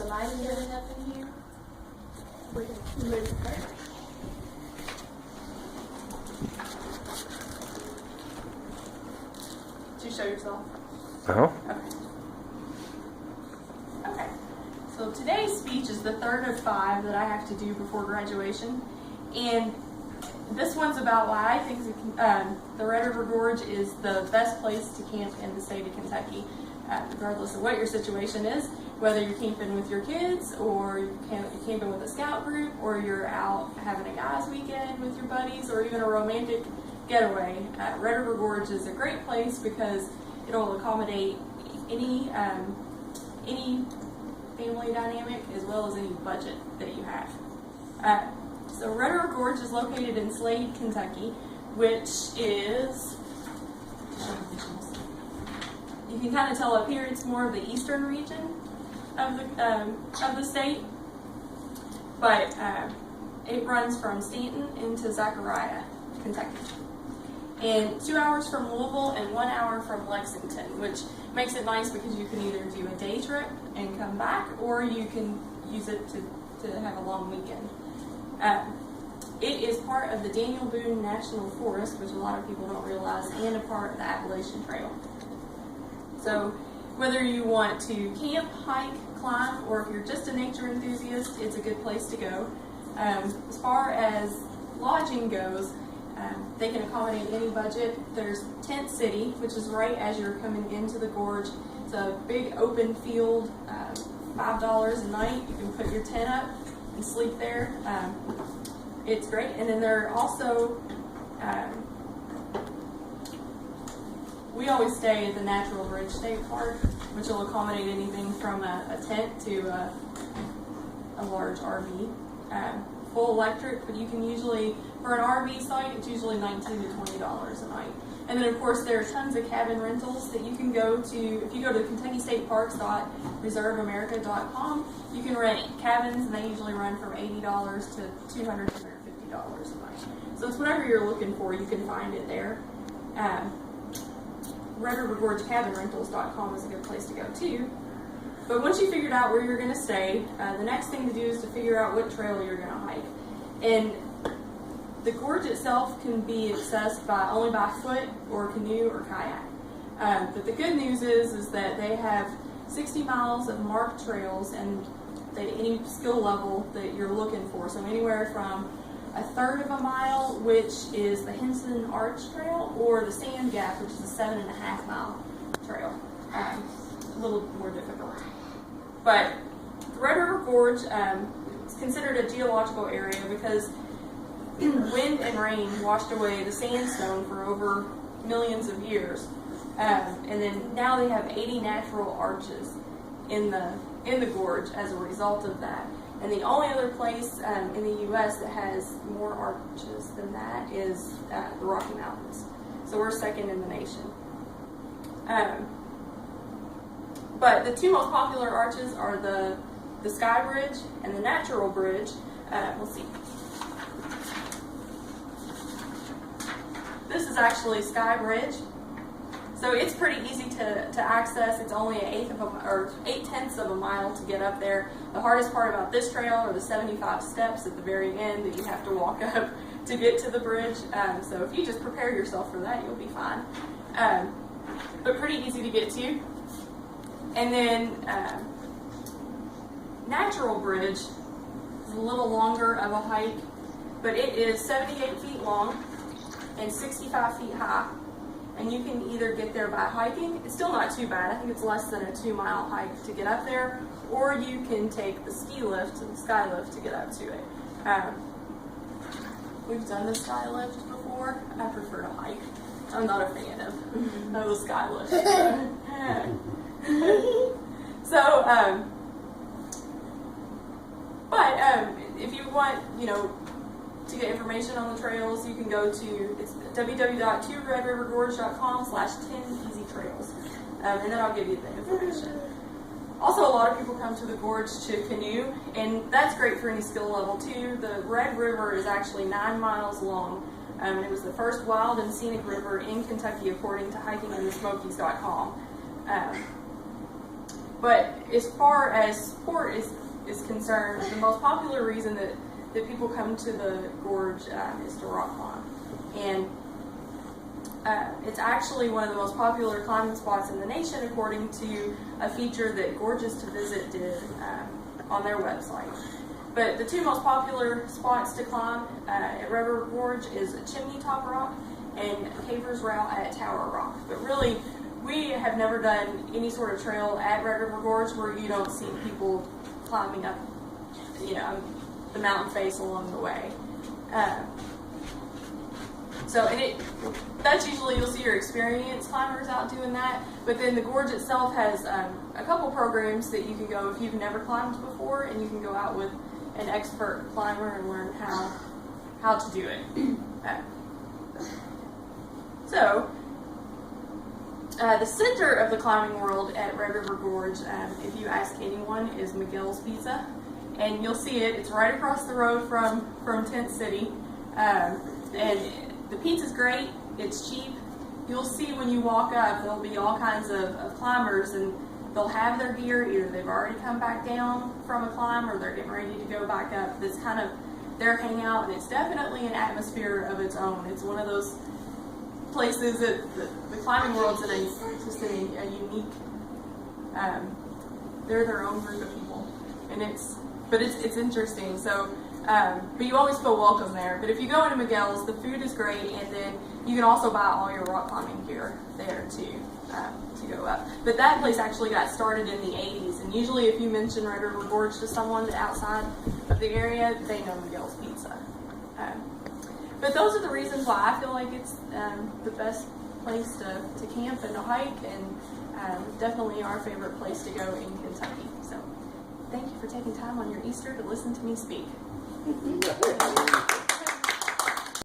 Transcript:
lighting getting up in here? We can move it there. Did you show yourself? Uh-huh. Okay. So today's speech is the third of 5 that I have to do before graduation. And this one's about why I think the Red River Gorge is the best place to camp in the state of Kentucky, regardless of what your situation is, whether you're camping with your kids or you're camping with a scout group or you're out having a guys weekend with your buddies or even a romantic getaway. Red River Gorge is a great place because it'll accommodate any family dynamic as well as any budget that you have. So Red River Gorge is located in Slade, Kentucky, which is, you can kind of tell up here, it's more of the eastern region of the state, but it runs from Stanton into Zachariah, Kentucky. And 2 hours from Louisville and 1 hour from Lexington, which makes it nice because you can either do a day trip and come back, or you can use it to have a long weekend. It is part of the Daniel Boone National Forest, which a lot of people don't realize, and a part of the Appalachian Trail. So whether you want to camp, hike, climb, or if you're just a nature enthusiast, it's a good place to go. As far as lodging goes, they can accommodate any budget. There's Tent City, which is right as you're coming into the gorge. It's a big open field, $5 a night. You can put your tent up and sleep there. It's great. And then there are also, we always stay at the Natural Bridge State Park, which will accommodate anything from a tent to a large RV. Full electric, but you can usually, for an RV site, it's usually $19 to $20 a night. And then of course there are tons of cabin rentals that you can go to. If you go to KentuckyStateParks.ReserveAmerica.com, you can rent cabins, and they usually run from $80 to $200 to $150 a night. So it's whatever you're looking for, you can find it there. RedRiverGorgeCabinRentals.com is a good place to go too. But once you figured out where you're going to stay, the next thing to do is to figure out what trail you're going to hike. And the gorge itself can be accessed only by foot or canoe or kayak. But the good news is that they have 60 miles of marked trails and any skill level that you're looking for. So anywhere from 1/3 of a mile, which is the Henson Arch Trail, or the Sand Gap, which is a 7.5 mile trail. A little more difficult. But the Red River Gorge is considered a geological area because wind and rain washed away the sandstone for over millions of years. And then now they have 80 natural arches in the gorge as a result of that. And the only other place in the U.S. that has more arches than that is the Rocky Mountains. So we're second in the nation. But the two most popular arches are the Sky Bridge and the Natural Bridge. Let's see. This is actually Sky Bridge. So it's pretty easy to access. It's only 8/10 of a mile to get up there. The hardest part about this trail are the 75 steps at the very end that you have to walk up to get to the bridge. So if you just prepare yourself for that, you'll be fine. But pretty easy to get to. And then Natural Bridge is a little longer of a hike, but it is 78 feet long and 65 feet high. And you can either get there by hiking. It's still not too bad. I think it's less than a 2-mile hike to get up there, or you can take the ski lift, the sky lift, to get up to it. We've done the sky lift before. I prefer to hike. I'm not a fan of the sky lift. So, but if you want, to get information on the trails, you can go to www.redrivergorge.com/10easytrails, and then I'll give you the information. Also, a lot of people come to the gorge to canoe, and that's great for any skill level too. The Red River is actually 9 miles long. It was the first wild and scenic river in Kentucky, according to hikinginthesmokies.com. But as far as sport is concerned, the most popular reason that people come to the gorge is to rock climb. And it's actually one of the most popular climbing spots in the nation, according to a feature that Gorges to Visit did on their website. But the two most popular spots to climb at Red River Gorge is Chimney Top Rock and Caver's Route at Tower Rock. But really, we have never done any sort of trail at Red River Gorge where you don't see people climbing up, the mountain face along the way. That's usually, you'll see your experienced climbers out doing that, but then the gorge itself has a couple programs that you can go if you've never climbed before, and you can go out with an expert climber and learn how to do it. The center of the climbing world at Red River Gorge, if you ask anyone, is Miguel's Pizza, and you'll see it. It's right across the road from Tent City, and the pizza's great. It's cheap. You'll see when you walk up, there'll be all kinds of climbers, and they'll have their gear. Either they've already come back down from a climb, or they're getting ready to go back up. That's kind of their hangout, and it's definitely an atmosphere of its own. It's one of those places that the climbing world's in just a unique. They're their own group of people, and it's interesting. So. But you always feel welcome there. But if you go into Miguel's, the food is great, and then you can also buy all your rock climbing gear there to go up. But that place actually got started in the 80s, and usually if you mention Red River Gorge to someone outside of the area, they know Miguel's Pizza. But those are the reasons why I feel like it's the best place to camp and to hike, and definitely our favorite place to go in Kentucky. So thank you for taking time on your Easter to listen to me speak.